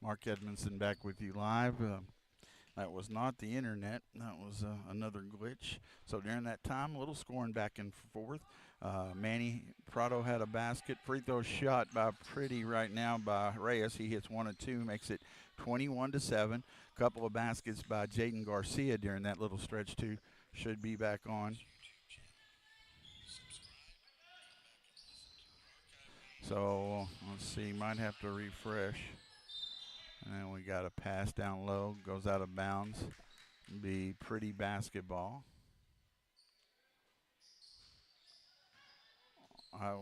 Mark Edmondson back with you live. That was not the internet. That was another glitch. So during that time, a little scoring back and forth. Manny Prado had a basket. Free throw shot by Pretty right now by Reyes. He hits 1 of 2, makes it 21-7. Couple of baskets by Jaden Garcia during that little stretch too. Should be back on. So let's see, might have to refresh. And then we got a pass down low, goes out of bounds. Be Pretty basketball.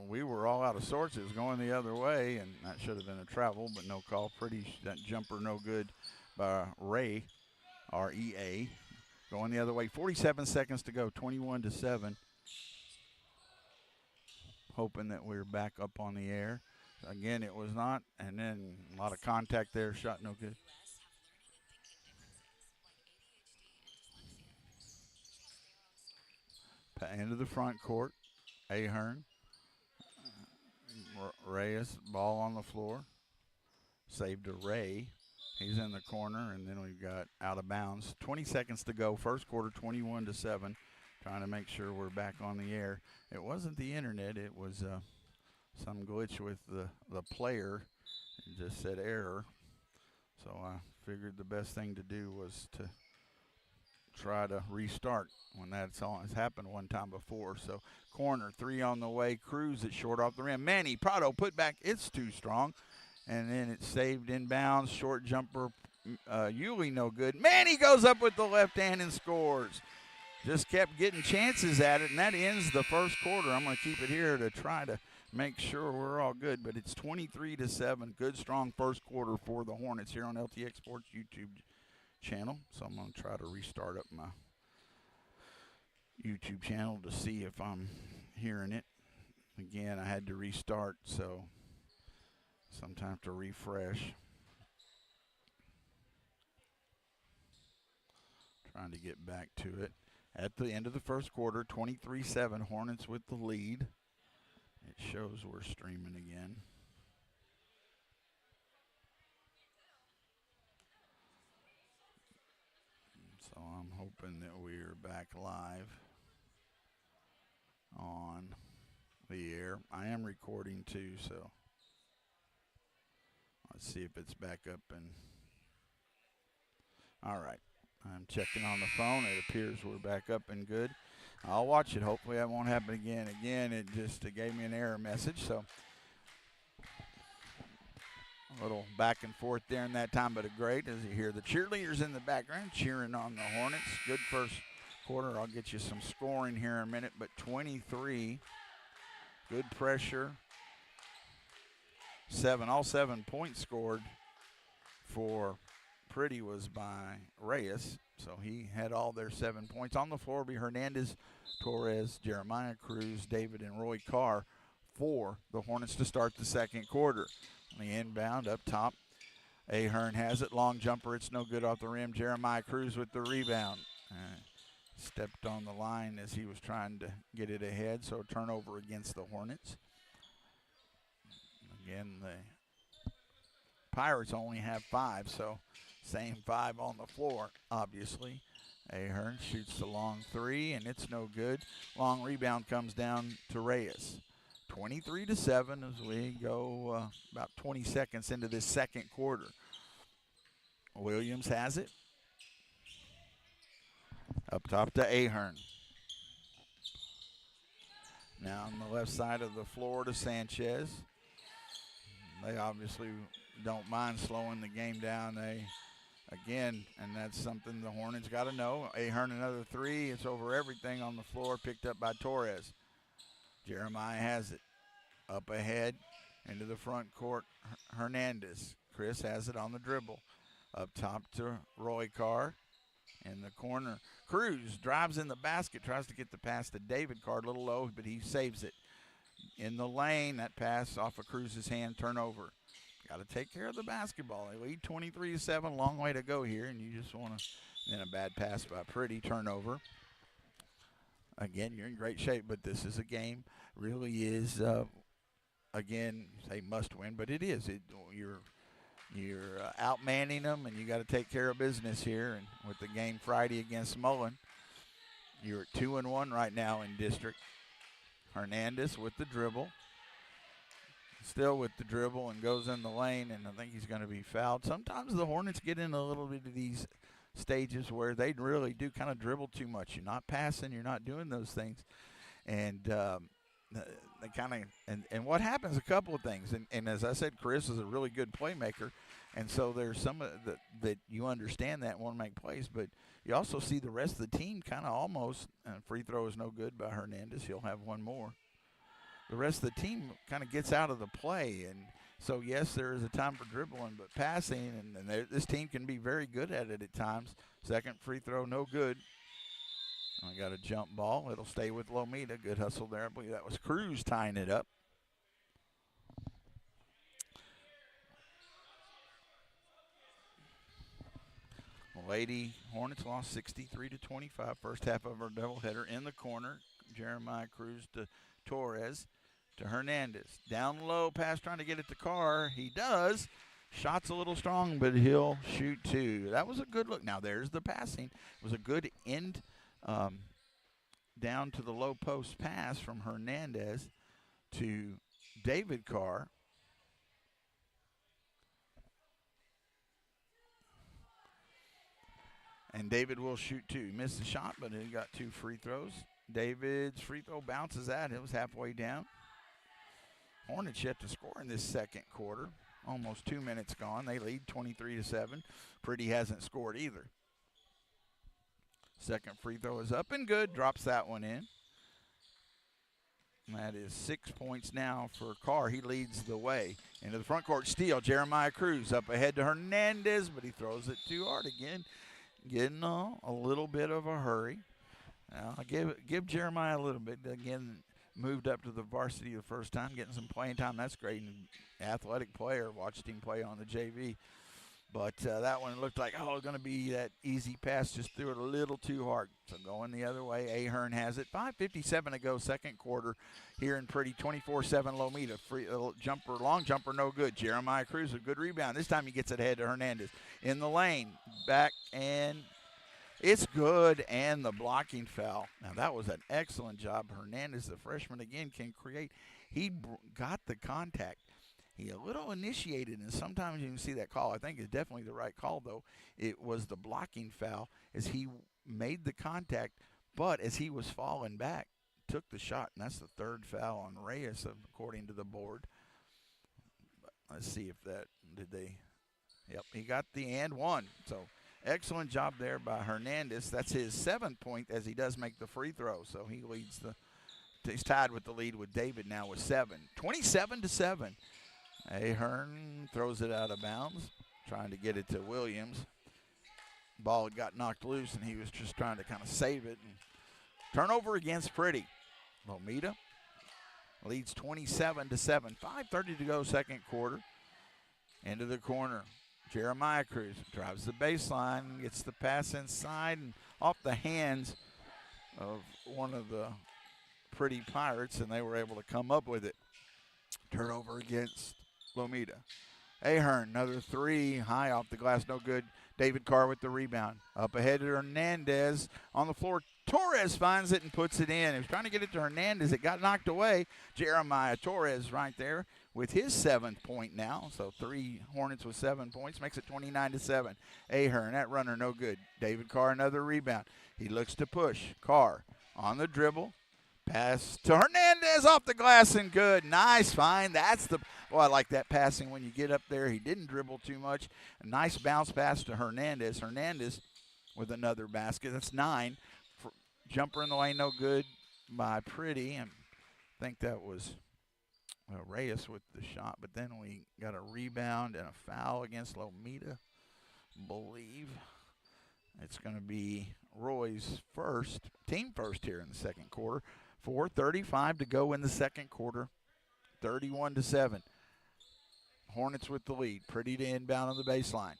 We were all out of sorts. It was going the other way, and that should have been a travel, but no call. Pretty, that jumper no good by Ray, R-E-A. Going the other way. 47 seconds to go, 21-7. Hoping that we're back up on the air. Again, it was not, and then a lot of contact there. Shot no good. Into the front court. Ahern. Reyes, ball on the floor. Saved to Ray. He's in the corner, and then we've got out of bounds. 20 seconds to go. First quarter, 21-7. Trying to make sure we're back on the air. It wasn't the internet. It was some glitch with the player. It just said error. So I figured the best thing to do was to try to restart when that's all has happened one time before. So corner, 3 on the way. Cruz it short off the rim. Manny Prado put back. It's too strong. And then it's saved inbounds. Short jumper. Yulee no good. Manny goes up with the left hand and scores. Just kept getting chances at it, and that ends the first quarter. I'm going to keep it here to try to make sure we're all good, but it's 23-7. Good, strong first quarter for the Hornets here on LTX Sports YouTube channel. So I'm going to try to restart up my YouTube channel to see if I'm hearing it. Again, I had to restart, so sometimes to refresh. Trying to get back to it. At the end of the first quarter, 23-7, Hornets with the lead. It shows we're streaming again. So I'm hoping that we're back live on the air. I am recording too, so let's see if it's back up. And all right, I'm checking on the phone. It appears we're back up and good. I'll watch it. Hopefully that won't happen again. Again, it just gave me an error message. So a little back and forth there in that time, but a great as you hear the cheerleaders in the background cheering on the Hornets. Good first quarter. I'll get you some scoring here in a minute, but 23. Good pressure. All 7 points scored for Pretty was by Reyes. So he had all their 7 points. On the floor be Hernandez, Torres, Jeremiah Cruz, David, and Roy Carr for the Hornets to start the second quarter. On the inbound up top, Ahern has it. Long jumper. It's no good off the rim. Jeremiah Cruz with the rebound. Stepped on the line as he was trying to get it ahead. So turnover against the Hornets. Again, the Pirates only have 5, so same 5 on the floor, obviously. Ahern shoots the long 3, and it's no good. Long rebound comes down to Reyes. 23-7 as we go about 20 seconds into this second quarter. Williams has it. Up top to Ahern. Now on the left side of the floor to Sanchez. They obviously don't mind slowing the game down. Again, and that's something the Hornets got to know. Ahern another 3. It's over everything on the floor, picked up by Torres. Jeremiah has it. Up ahead into the front court, Hernandez. Chris has it on the dribble. Up top to Roy Carr in the corner. Cruz drives in the basket, tries to get the pass to David Carr, a little low, but he saves it. In the lane, that pass off of Cruz's hand, turnover. Got to take care of the basketball. They lead 23-7, long way to go here, and you just want to, then a bad pass by Pretty, turnover. Again, you're in great shape, but this is a game, really is, again, say must win, but it is. You're You're outmanning them, and you got to take care of business here. And with the game Friday against Mullen, you're at 2-1 right now in district. Hernandez with the dribble. Still with the dribble and goes in the lane, and I think he's going to be fouled. Sometimes the Hornets get in a little bit of these stages where they really do kind of dribble too much. You're not passing, you're not doing those things. And they kind of and what happens, a couple of things. And as I said, Chris is a really good playmaker. And so there's some that you understand that and want to make plays, but you also see the rest of the team kind of almost, free throw is no good by Hernandez. He'll have one more. The rest of the team kind of gets out of the play. And so, yes, there is a time for dribbling, but passing, and this team can be very good at it at times. Second free throw, no good. I got a jump ball. It'll stay with Lomita. Good hustle there. I believe that was Cruz tying it up. Lady Hornets lost 63-25. First half of our doubleheader in the corner. Jeremiah Cruz to Torres to Hernandez. Down low, pass trying to get it to Carr. He does. Shot's a little strong, but he'll shoot two. That was a good look. Now there's the passing. It was a good end down to the low post pass from Hernandez to David Carr. And David will shoot two. He missed the shot, but he got two free throws. David's free throw bounces out. It was halfway down. Hornets yet to score in this second quarter. Almost 2 minutes gone. They lead 23-7. Pretty hasn't scored either. Second free throw is up and good. Drops that one in. And that is 6 points now for Carr. He leads the way. Into the front court steal. Jeremiah Cruz up ahead to Hernandez, but he throws it too hard again. Getting a little bit of a hurry. Now, I give Jeremiah a little bit. Again, moved up to the varsity the first time, getting some playing time. That's great. And athletic player. Watched him play on the JV. But that one looked like, it's going to be that easy pass. Just threw it a little too hard. So going the other way, Ahern has it. 5:57 to go, second quarter here in Pretty. 24-7 Lomita. Free jumper, long jumper, no good. Jeremiah Cruz, a good rebound. This time he gets it ahead to Hernandez. In the lane, back, and it's good, and the blocking foul. Now, that was an excellent job. Hernandez, the freshman, again, can create. He got the contact. He a little initiated, and sometimes you can see that call. I think it's definitely the right call, though. It was the blocking foul as he made the contact, but as he was falling back, took the shot, and that's the third foul on Reyes, according to the board. Let's see if that did they. Yep, he got the and one. So excellent job there by Hernandez. That's his 7th point as he does make the free throw. So he leads he's tied with the lead with David now with 7. 27-7. Ahern throws it out of bounds, trying to get it to Williams. Ball had got knocked loose, and he was just trying to kind of save it. And turnover against Pretty. Lomita leads 27-7. 5:30 to go, second quarter. Into the corner. Jeremiah Cruz drives the baseline, gets the pass inside and off the hands of one of the Pretty Pirates, and they were able to come up with it. Turnover against Lomita. Ahern, another three, high off the glass, no good. David Carr with the rebound. Up ahead to Hernandez on the floor. Torres finds it and puts it in. He was trying to get it to Hernandez. It got knocked away. Jeremiah Torres right there with his 7th point now. So 3 Hornets with 7 points. Makes it 29-7. Ahern, that runner no good. David Carr, another rebound. He looks to push. Carr on the dribble. Pass to Hernandez off the glass and good. Nice find. I like that passing when you get up there. He didn't dribble too much. A nice bounce pass to Hernandez. Hernandez with another basket. That's 9. Jumper in the lane, no good by Pretty. And I think that was Reyes with the shot. But then we got a rebound and a foul against Lomita, believe. It's going to be Roy's team first here in the second quarter. 4:35 to go in the second quarter. 31-7. Hornets with the lead. Pretty to inbound on the baseline.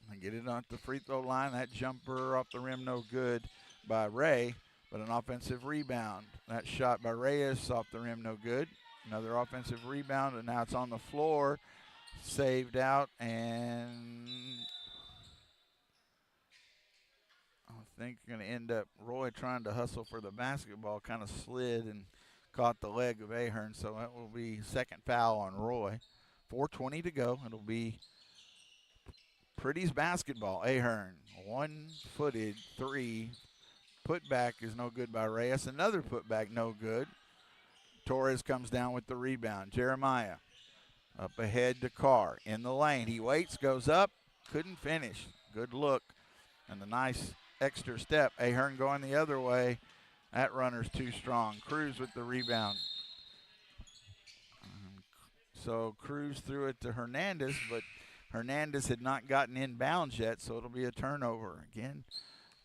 They get it on the free throw line. That jumper off the rim, no good by Ray, but an offensive rebound. That shot by Reyes off the rim, no good. Another offensive rebound, and now it's on the floor. Saved out, and I think going to end up Roy trying to hustle for the basketball, kind of slid and caught the leg of Ahern, so that will be second foul on Roy. 4:20 to go. It'll be Pretty's basketball. Ahern, one-footed three. Putback is no good by Reyes. Another putback, no good. Torres comes down with the rebound. Jeremiah up ahead to Carr in the lane. He waits, goes up, couldn't finish. Good look, and the nice extra step. Ahern going the other way. That runner's too strong. Cruz with the rebound. So Cruz threw it to Hernandez, but Hernandez had not gotten inbounds yet, so it'll be a turnover. Again,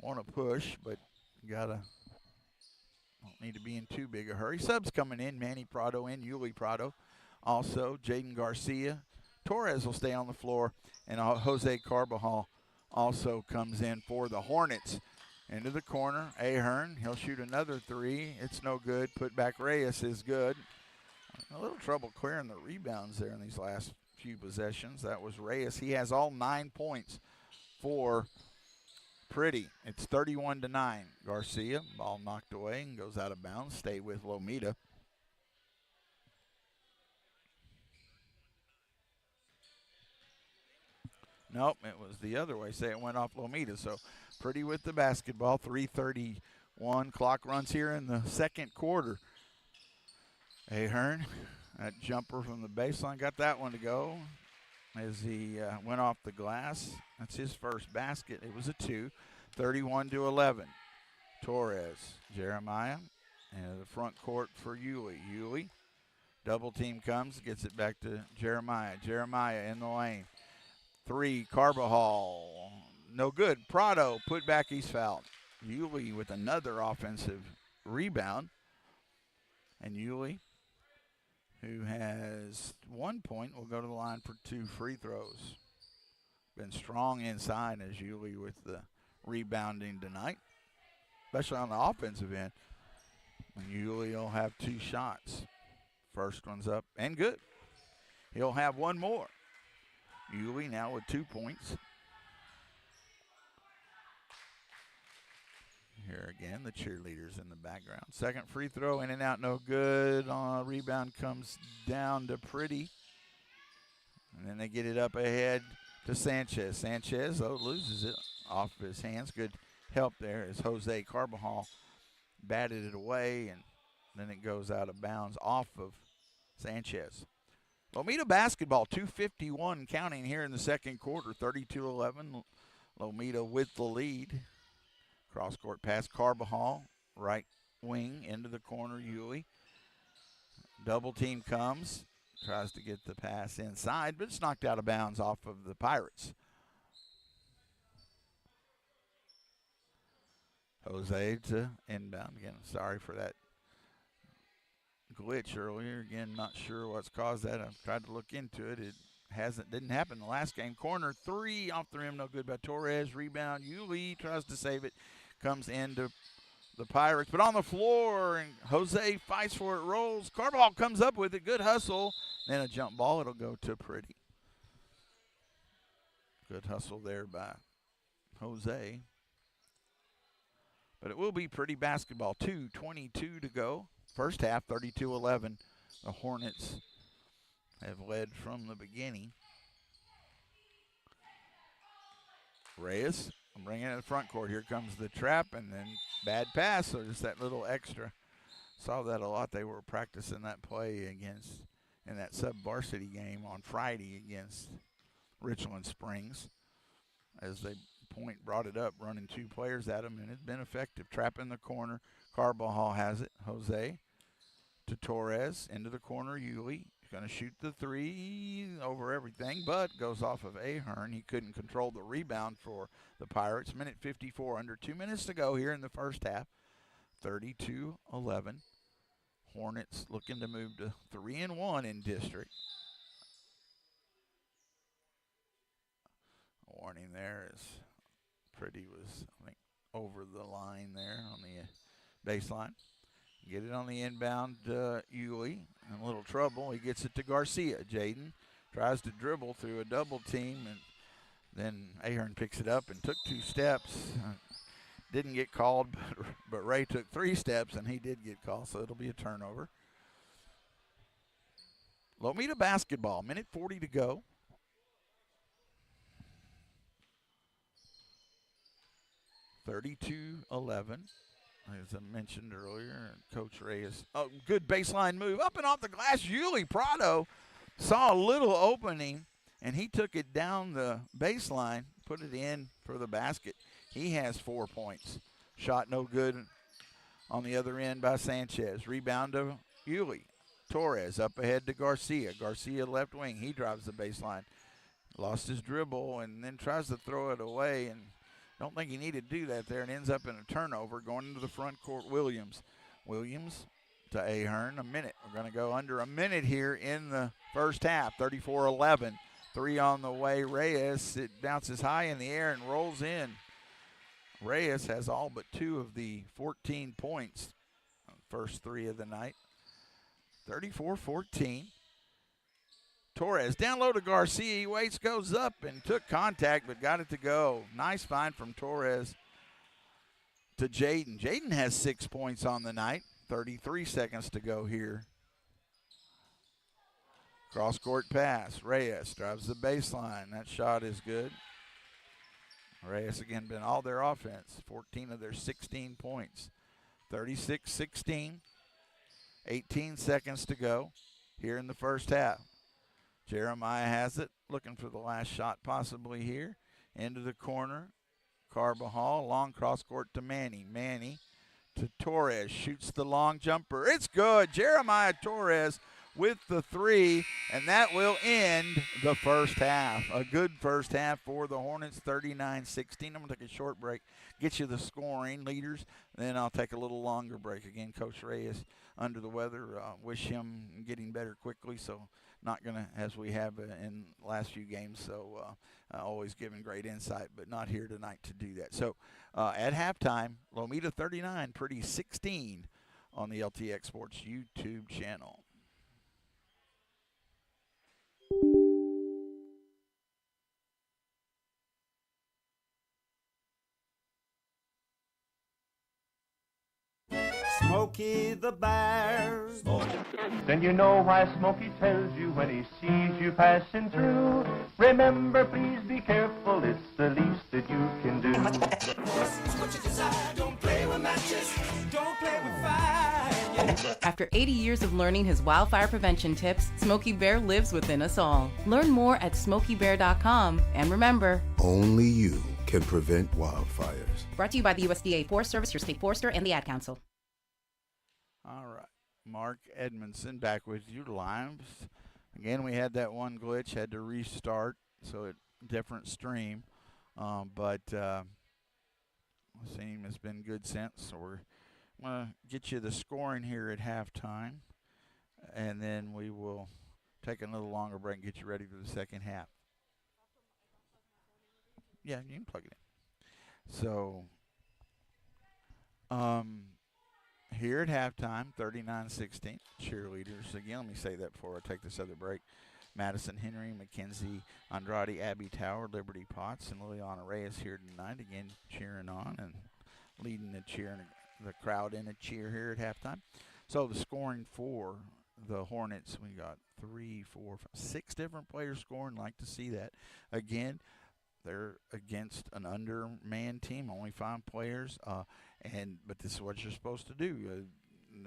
want to push, but you don't need to be in too big a hurry. Subs coming in, Manny Prado in, Yuli Prado. Also, Jaden Garcia. Torres will stay on the floor, and Jose Carbajal also comes in for the Hornets. Into the corner, Ahern, he'll shoot another three. It's no good. Put back Reyes is good. A little trouble clearing the rebounds there in these last few possessions. That was Reyes. He has all 9 points for Pretty. It's 31-9. Garcia, ball knocked away and goes out of bounds. Stay with Lomita. Nope, it was the other way. Say it went off Lomita. So Pretty with the basketball. 3:31. Clock runs here in the second quarter. Ahern, that jumper from the baseline, got that one to go as he went off the glass. That's his first basket. It was a 2. 31-11. Torres, Jeremiah, and the front court for Yulee. Yulee, double team comes, gets it back to Jeremiah. Jeremiah in the lane. 3, Carbajal, no good. Prado, put back, he's fouled. Yulee with another offensive rebound. And Yulee, who has 1 point, will go to the line for 2 free throws. Been strong inside as Yulee with the rebounding tonight, especially on the offensive end. And Yulee will have 2 shots. First one's up and good. He'll have one more. Yulee now with 2 points. Here again, the cheerleaders in the background. Second free throw, in and out, no good. Rebound comes down to Pretty. And then they get it up ahead to Sanchez. Sanchez, though, loses it off his hands. Good help there as Jose Carbajal batted it away, and then it goes out of bounds off of Sanchez. Lomita basketball, 2:51 counting here in the second quarter, 32-11. Lomita with the lead. Cross-court pass, Carbajal, right wing, into the corner, Yulee. Double team comes, tries to get the pass inside, but it's knocked out of bounds off of the Pirates. Jose to inbound. Again, sorry for that glitch earlier. Again, not sure what's caused that. I've tried to look into it. It didn't happen the last game. Corner 3 off the rim, no good by Torres. Rebound, Yulee tries to save it. Comes into the Pirates, but on the floor, and Jose fights for it, rolls. Carbajal comes up with it, good hustle. Then a jump ball, it'll go to Pretty. Good hustle there by Jose. But it will be Pretty basketball. 2:22 to go. First half, 32-11. The Hornets have led from the beginning. Reyes, I'm bringing it in the front court. Here comes the trap, and then bad pass, so just that little extra. Saw that a lot. They were practicing that play in that sub-varsity game on Friday against Richland Springs. As they brought it up, running 2 players at him, and it's been effective. Trap in the corner. Carbajal has it. Jose to Torres, into the corner. Yulee going to shoot the 3 over everything, but goes off of Ahern. He couldn't control the rebound for the Pirates. Minute 54, under 2 minutes to go here in the first half. 32-11. Hornets looking to move to 3-1 in district. Warning there is Pretty was, I think, over the line there on the baseline. Get it on the inbound, Yulee. In a little trouble. He gets it to Garcia. Jaden tries to dribble through a double team, and then Ahern picks it up and took 2 steps. Didn't get called, but Ray took 3 steps, and he did get called, so it'll be a turnover. Lomita basketball, minute 40 to go. (32-11). As I mentioned earlier, Coach Reyes. Oh, good baseline move. Up and off the glass. Yulee Prado saw a little opening, and he took it down the baseline, put it in for the basket. He has 4 points. Shot no good on the other end by Sanchez. Rebound to Yulee. Torres up ahead to Garcia. Garcia left wing. He drives the baseline. Lost his dribble and then tries to throw it away, and don't think he needed to do that there, and ends up in a turnover going into the front court. Williams to Ahern. A minute. We're going to go under a minute here in the first half. 34-11. 3 on the way. Reyes, it bounces high in the air and rolls in. Reyes has all but 2 of the 14 points. First 3 of the night. 34-14. Torres down low to Garcia. He waits, goes up, and took contact, but got it to go. Nice find from Torres to Jaden. Jaden has 6 points on the night. 33 seconds to go here. Cross-court pass. Reyes drives the baseline. That shot is good. Reyes again been all their offense. 14 of their 16 points. 36-16. 18 seconds to go here in the first half. Jeremiah has it, looking for the last shot possibly here. Into the corner. Carbajal, long cross-court to Manny. Manny to Torres, shoots the long jumper. It's good. Jeremiah Torres with the 3, and that will end the first half. A good first half for the Hornets, 39-16. I'm going to take a short break, get you the scoring leaders, then I'll take a little longer break. Again, Coach Reyes under the weather. Wish him getting better quickly, so not going to, as we have in the last few games, so always giving great insight, but not here tonight to do that. So at halftime, Lomita 39, Pretty 16 on the LTX Sports YouTube channel. Smokey the Bear. Then you know why Smokey tells you when he sees you passing through. Remember, please be careful, it's the least that you can do. What you desire, don't play with matches, don't play with fire. After 80 years of learning his wildfire prevention tips, Smokey Bear lives within us all. Learn more at SmokeyBear.com, and remember, only you can prevent wildfires. Brought to you by the USDA Forest Service, your state forester, and the Ad Council. All right, Mark Edmondson back with you live. Again, we had that one glitch, had to restart, so it different stream. But the team has been good since, so we're going to get you the scoring here at halftime, and then we will take a little longer break and get you ready for the second half. Yeah, you can plug it in. So, here at halftime, 39-16, cheerleaders. Again, let me say that before I take this other break. Madison Henry, Mackenzie Andrade, Abby Tower, Liberty Potts, and Liliana Reyes here tonight. Again, cheering on and leading the cheer, and the crowd in a cheer here at halftime. So the scoring for the Hornets, we got 3, 4, 5, 6 different players scoring. Like to see that. Again, they're against an undermanned team, only 5 players. But this is what you're supposed to do.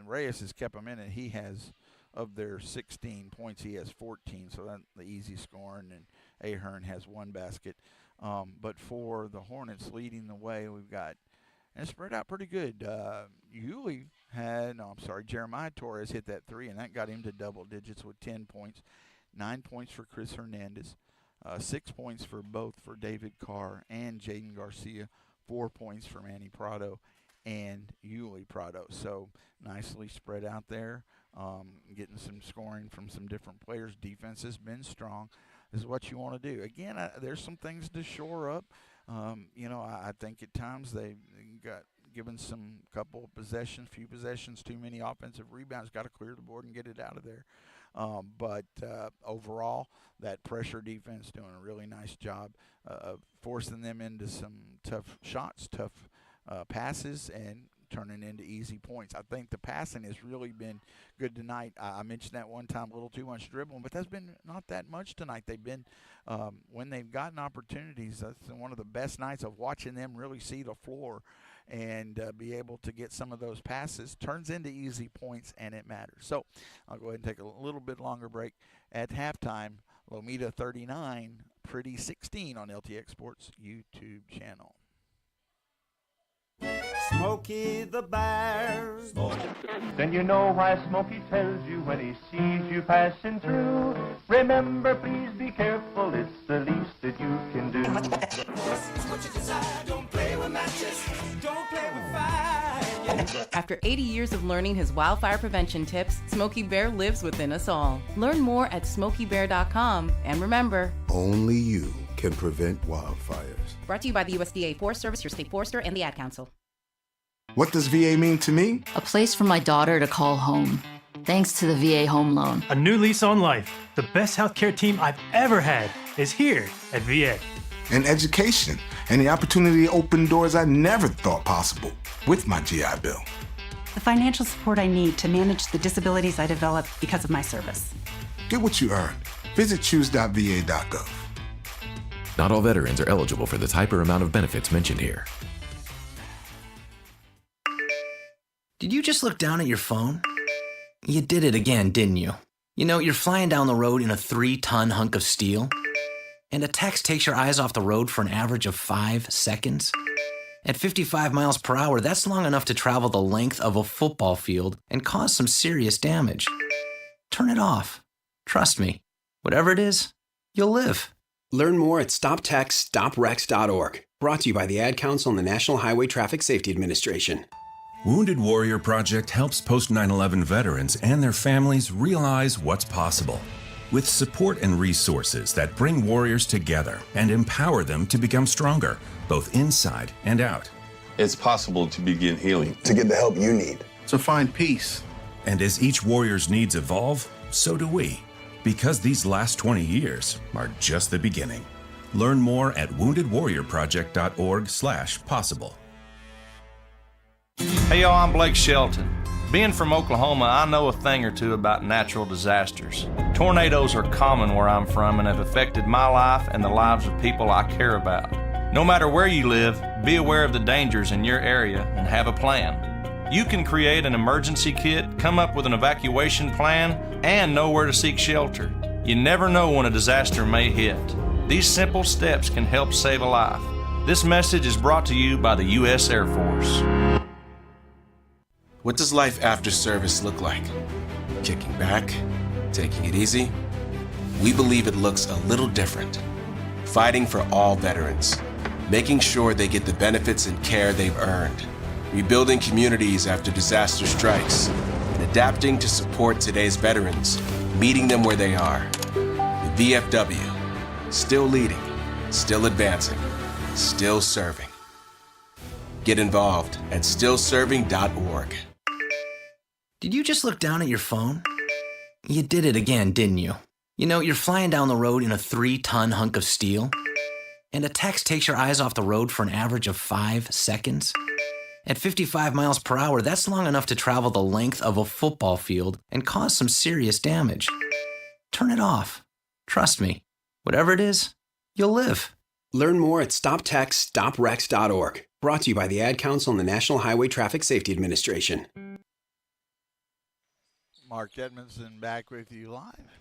Reyes has kept them in it. He has, of their 16 points, he has 14, so that's the easy scoring, and Ahern has 1 basket. But for the Hornets leading the way, we've got, and it's spread out pretty good. Jeremiah Torres hit that 3, and that got him to double digits with 10 points. 9 points for Chris Hernandez. 6 points for both for David Carr and Jaden Garcia. 4 points for Manny Prado and Yulee Prado. So nicely spread out there. Getting some scoring from some different players. Defense has been strong. This is what you want to do. Again, there's some things to shore up. I think at times they got given some couple of possessions, few possessions, too many offensive rebounds. Got to clear the board and get it out of there. But overall, that pressure defense doing a really nice job of forcing them into some tough shots, tough passes, and turning into easy points. I think the passing has really been good tonight. I mentioned that one time, a little too much dribbling, but that's been not that much tonight. They've been, when they've gotten opportunities, that's one of the best nights of watching them really see the floor and be able to get some of those passes. Turns into easy points, and it matters. So I'll go ahead and take a little bit longer break. At halftime, Lomita 39, Pretty 16 on LTX Sports YouTube channel. Smokey the Bear. Then you know why Smokey tells you when he sees you passing through. Remember, please be careful, it's the least that you can do. This is what you desire. Don't play with matches. Don't play with fire. After 80 years of learning his wildfire prevention tips, Smokey Bear lives within us all. Learn more at SmokeyBear.com. And remember, Only you can prevent wildfires. brought to you by the USDA Forest Service, your state forester, and the Ad Council. What does VA mean to me? A place for my daughter to call home, thanks to the VA Home Loan. A new lease on life. The best healthcare team I've ever had is here at VA. And education, and the opportunity to open doors I never thought possible with my GI Bill. The financial support I need to manage the disabilities I developed because of my service. Get what you earned. Visit choose.va.gov. Not all veterans are eligible for the type or amount of benefits mentioned here. Did you just look down at your phone? You did it again, didn't you? You know, you're flying down the road in a 3-ton hunk of steel, and a text takes your eyes off the road for an average of 5 seconds. At 55 miles per hour, that's long enough to travel the length of a football field and cause some serious damage. Turn it off. Trust me, whatever it is, you'll live. Learn more at StopTextStopWrecks.org. Brought to you by the Ad Council and the National Highway Traffic Safety Administration. Wounded Warrior Project helps post 9/11 veterans and their families realize what's possible. With support and resources that bring warriors together and empower them to become stronger, both inside and out. It's possible to begin healing. To get the help you need. To find peace. And as each warrior's needs evolve, so do we. Because these last 20 years are just the beginning. Learn more at woundedwarriorproject.org/possible. Hey y'all, I'm Blake Shelton. Being from Oklahoma, I know a thing or two about natural disasters. Tornadoes are common where I'm from and have affected my life and the lives of people I care about. No matter where you live, be aware of the dangers in your area and have a plan. You can create an emergency kit, come up with an evacuation plan, and know where to seek shelter. You never know when a disaster may hit. These simple steps can help save a life. This message is brought to you by the U.S. Air Force. What does life after service look like? Kicking back? Taking it easy? We believe it looks a little different. Fighting for all veterans. Making sure they get the benefits and care they've earned. Rebuilding communities after disaster strikes. And adapting to support today's veterans. Meeting them where they are. The VFW. Still leading. Still advancing. Still serving. Get involved at stillserving.org. Did you just look down at your phone? You did it again, didn't you? You know, you're flying down the road in a 3-ton hunk of steel, and a text takes your eyes off the road for an average of 5 seconds. At 55 miles per hour, that's long enough to travel the length of a football field and cause some serious damage. Turn it off. Trust me, whatever it is, you'll live. Learn more at StopTextStopWrecks.org. Brought to you by the Ad Council and the National Highway Traffic Safety Administration. Mark Edmondson back with you live.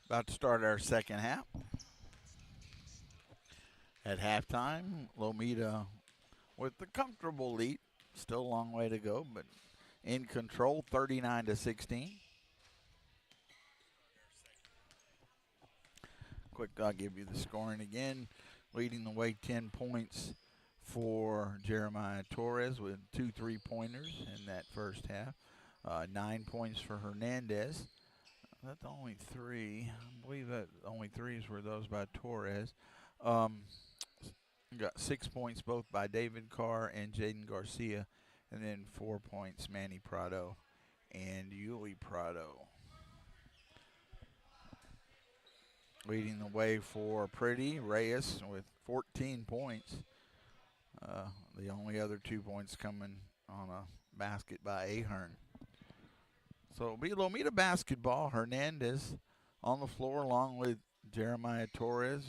About to start our second half. At halftime, Lomita with the comfortable lead. Still a long way to go, but in control, 39-16. Quick, I'll give you the scoring again. Leading the way, 10 points for Jeremiah Torres with 2 3-pointers in that first half. 9 points for Hernandez. That's only 3. I believe that only 3s were those by Torres. Got 6 points both by David Carr and Jaden Garcia, and then 4 points Manny Prado and Yuli Prado. Leading the way for Pretty Reyes with 14 points. The only other 2 points coming on a basket by Ahern. So it'll be Lomita basketball. Hernandez on the floor along with Jeremiah Torres,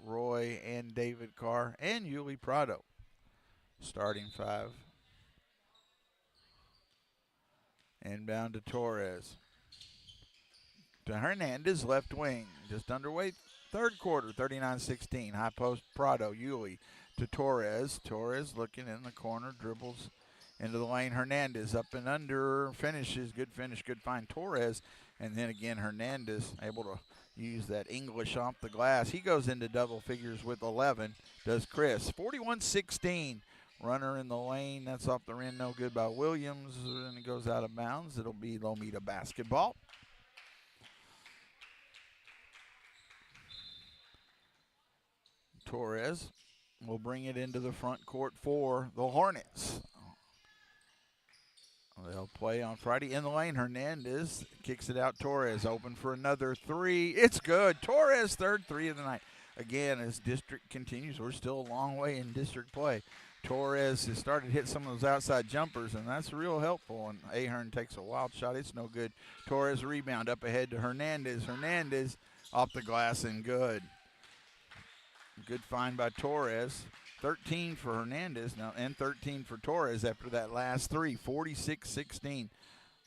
Roy, and David Carr, and Yuli Prado. Starting 5. Inbound to Torres. To Hernandez, left wing. Just underway, third quarter, 39-16. High post, Prado, Yuli to Torres. Torres looking in the corner, dribbles into the lane. Hernandez up and under, finishes. Good finish, good find. Torres, and then again Hernandez able to use that English off the glass. He goes into double figures with 11, does Chris. 41-16. Runner in the lane, that's off the rim, no good by Williams, and it goes out of bounds. It'll be Lomita basketball. Torres will bring it into the front court for the Hornets. They'll play on Friday in the lane. Hernandez kicks it out. Torres open for another 3. It's good. Torres, third 3 of the night. Again, as district continues, we're still a long way in district play. Torres has started to hit some of those outside jumpers, and that's real helpful. And Ahern takes a wild shot. It's no good. Torres rebound up ahead to Hernandez. Hernandez off the glass and good. Good find by Torres. 13 for Hernandez now, and 13 for Torres after that last 3. 46-16.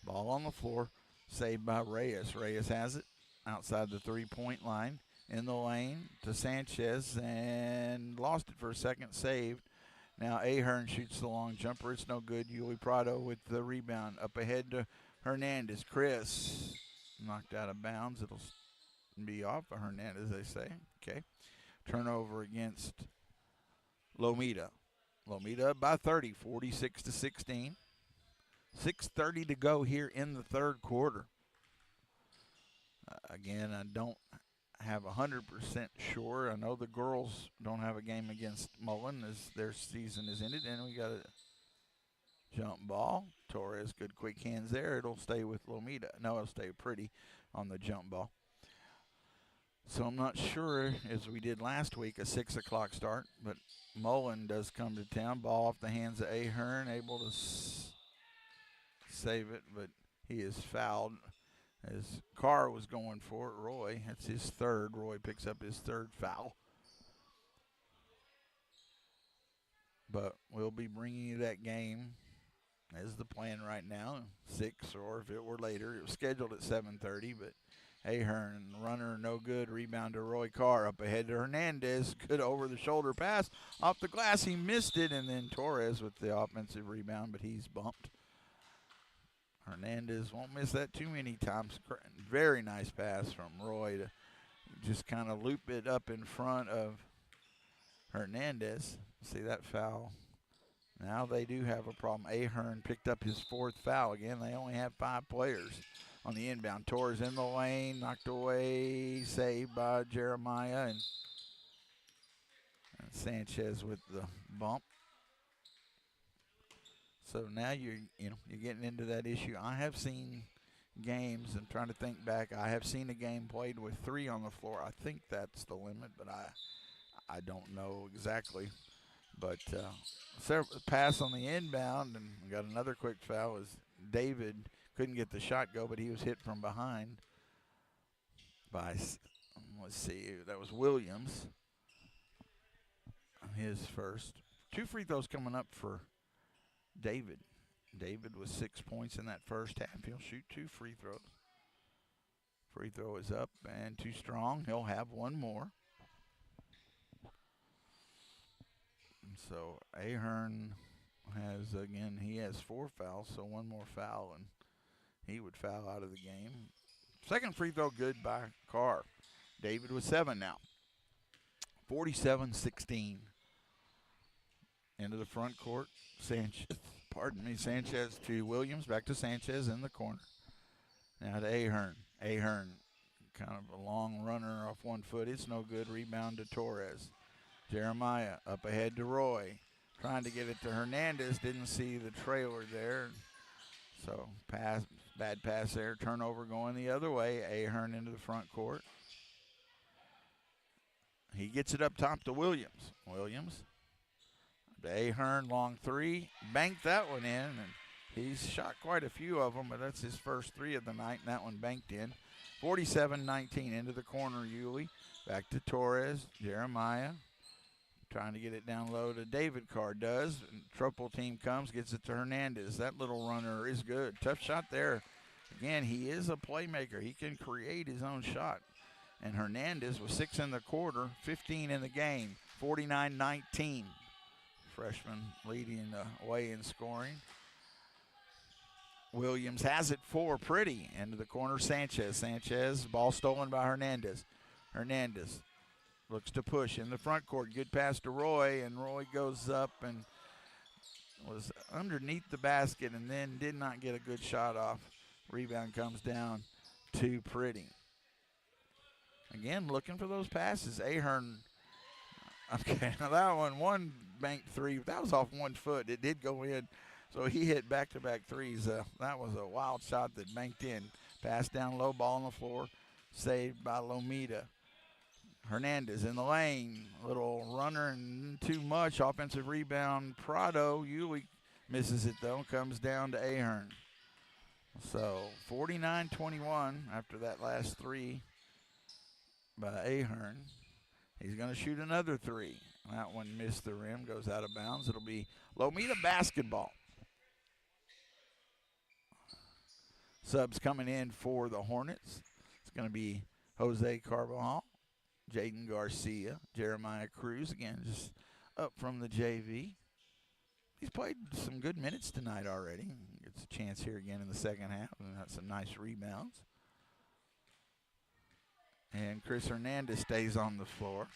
Ball on the floor, saved by Reyes. Reyes has it outside the three-point line. In the lane to Sanchez, and lost it for a second, saved. Now Ahern shoots the long jumper. It's no good. Yuli Prado with the rebound. Up ahead to Hernandez. Chris knocked out of bounds. It'll be off of Hernandez, they say. Okay. Turnover against Lomita. Lomita up by 30, 46-16. 6:30 to go here in the third quarter. Again, I don't have 100% sure. I know the girls don't have a game against Mullen as their season is ended, and we got a jump ball. Torres, good quick hands there. It'll stay with Lomita. No, it'll stay Pretty on the jump ball. So I'm not sure, as we did last week, a 6 o'clock start, but Mullen does come to town. Ball off the hands of Ahern, able to save it, but he is fouled. As Carr was going for it, Roy, that's his third. Roy picks up his third foul. But we'll be bringing you that game as the plan right now, 6, or if it were later. It was scheduled at 7:30, but Ahern, runner, no good. Rebound to Roy Carr. Up ahead to Hernandez. Good over-the-shoulder pass. Off the glass, he missed it. And then Torres with the offensive rebound, but he's bumped. Hernandez won't miss that too many times. Very nice pass from Roy to just kind of loop it up in front of Hernandez. See that foul? Now they do have a problem. Ahern picked up his 4th foul again. They only have 5 players on the inbound. Torres in the lane, knocked away, saved by Jeremiah, and Sanchez with the bump. So now you're getting into that issue. I have seen games, and trying to think back, I have seen a game played with 3 on the floor. I think that's the limit, but I don't know exactly. But pass on the inbound, and we got another quick foul as David couldn't get the shot go, but he was hit from behind by, let's see, that was Williams. His first. 2 free throws coming up for David. David with 6 points in that first half. He'll shoot 2 free throws. Free throw is up and too strong. He'll have one more. So Ahern has, again, he has 4 fouls, so one more foul, and he would foul out of the game. Second free throw good by Carr. David with 7 now. 47-16. Into the front court. Sanchez to Williams. Back to Sanchez in the corner. Now to Ahern. Ahern, kind of a long runner off one foot. It's no good. Rebound to Torres. Jeremiah up ahead to Roy. Trying to get it to Hernandez. Didn't see the trailer there. So bad pass there. Turnover going the other way. Ahern into the front court. He gets it up top to Williams. Williams to Ahern, long three. Banked that one in, and he's shot quite a few of them, but that's his first three of the night, and that one banked in. 47-19 into the corner, Yulee. Back to Torres. Jeremiah trying to get it down low to David Carr does. And triple team comes, gets it to Hernandez. That little runner is good. Tough shot there. Again, he is a playmaker. He can create his own shot. And Hernandez was 6 in the quarter, 15 in the game, 49-19. Freshman leading the way in scoring. Williams has it for Pretty. Into the corner, Sanchez. Sanchez, ball stolen by Hernandez. Hernandez looks to push in the front court. Good pass to Roy, and Roy goes up and was underneath the basket and then did not get a good shot off. Rebound comes down to Pretty. Again, looking for those passes. Ahern, okay, now that one banked three. That was off 1 foot. It did go in, so he hit back-to-back threes. That was a wild shot that banked in. Pass down low, ball on the floor, saved by Lomita. Hernandez in the lane, little runner and too much. Offensive rebound, Prado. Yulee misses it though, comes down to Ahern. So 49-21 after that last three by Ahern. He's going to shoot another three. That one missed the rim, goes out of bounds. It'll be Lomita basketball. Subs coming in for the Hornets. It's going to be Jose Carbajal, Jaden Garcia, Jeremiah Cruz, again, just up from the JV. He's played some good minutes tonight already. Gets a chance here again in the second half, and got some nice rebounds. And Chris Hernandez stays on the floor.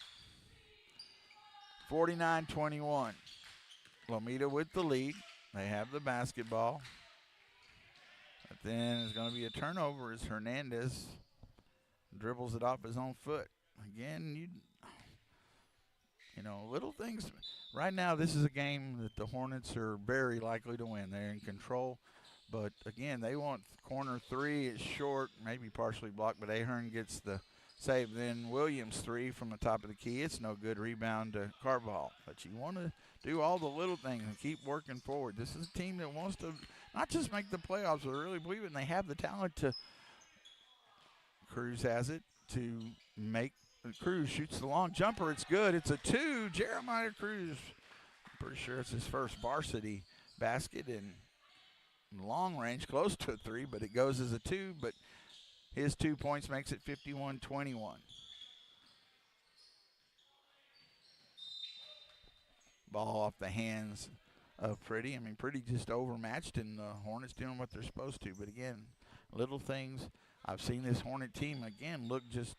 49-21. Lomita with the lead. They have the basketball. But then it's going to be a turnover as Hernandez dribbles it off his own foot. Again, you know, little things. Right now, this is a game that the Hornets are very likely to win. They're in control. But, again, they want corner three. It's short, maybe partially blocked, but Ahern gets the save. Then Williams three from the top of the key. It's no good. Rebound to Carbajal. But you want to do all the little things and keep working forward. This is a team that wants to not just make the playoffs, but really believe it, and they have the talent to. Cruz has it to make. Cruz shoots the long jumper. It's good. It's a two. Jeremiah Cruz. I'm pretty sure it's his first varsity basket in long range, close to a three, but it goes as a two. But his 2 points makes it 51-21. Ball off the hands of Pretty. I mean, Pretty just overmatched, and the Hornets doing what they're supposed to. But again, little things. I've seen this Hornet team, again, look just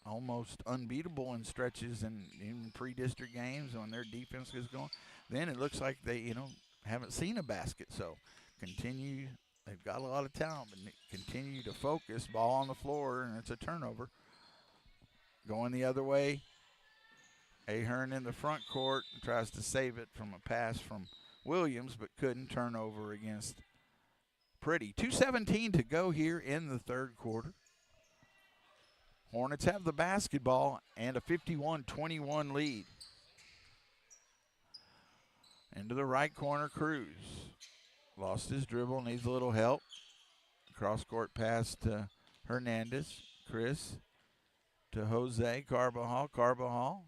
almost unbeatable in stretches and in pre-district games when their defense is going. Then it looks like they, haven't seen a basket. So continue. They've got a lot of talent, but continue to focus. Ball on the floor, and it's a turnover. Going the other way. Ahern in the front court tries to save it from a pass from Williams, but couldn't. Turnover against Pretty. 2:17 to go here in the third quarter. Hornets have the basketball and a 51-21 lead. Into the right corner, Cruz. Lost his dribble, needs a little help. Cross-court pass to Hernandez. Chris to Jose Carbajal. Carbajal.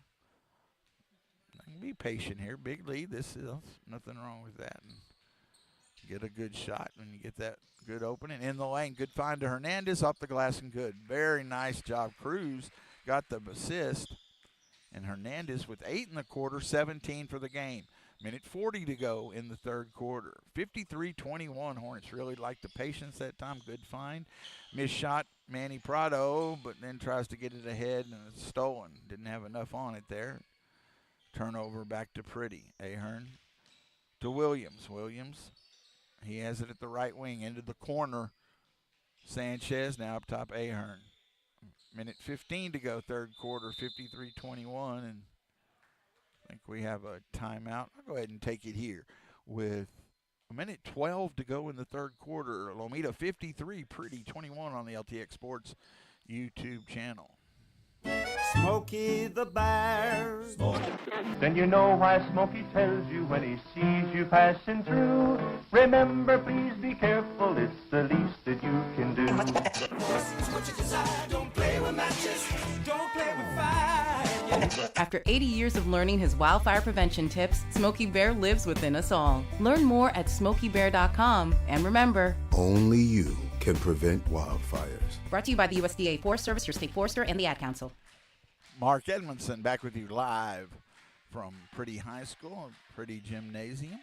Be patient here. Big lead. This is nothing wrong with that. And get a good shot when you get that good opening. In the lane. Good find to Hernandez. Off the glass and good. Very nice job. Cruz got the assist. And Hernandez with 8 in the quarter, 17 for the game. Minute 40 to go in the third quarter. 53-21. Hornets really like the patience that time. Good find. Missed shot, Manny Prado, but then tries to get it ahead, and it's stolen. Didn't have enough on it there. Turnover back to Pretty. Ahern to Williams. Williams, he has it at the right wing, into the corner. Sanchez now up top, Ahern. Minute 15 to go, third quarter, 53-21, and I think we have a timeout. I'll go ahead and take it here with a minute 12 to go in the third quarter. Lomita 53, Pretty 21 on the LTX Sports YouTube channel. Smokey the Bear. Then you know why Smokey tells you when he sees you passing through. Remember, please be careful, it's the least that you can do. It's what you desire. Don't play with matches. Don't play with fire. After 80 years of learning his wildfire prevention tips, Smokey Bear lives within us all. Learn more at SmokeyBear.com. And remember, only you can prevent wildfires. brought to you by the USDA Forest Service, your state forester, and the Ad Council. Mark Edmondson back with you live from Pretty High School, Pretty Gymnasium.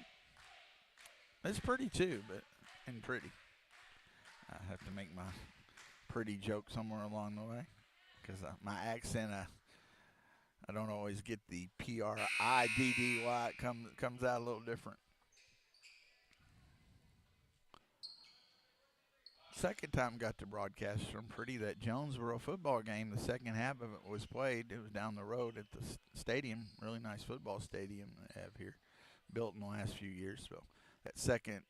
It's pretty too, but and pretty. I have to make my pretty joke somewhere along the way because my accent, I don't always get the PRIDDY. It comes out a little different. Second time got to broadcast from Pretty that Jonesboro football game. The second half of it was played. It was down the road at the stadium. Really nice football stadium they have here, built in the last few years. So that second,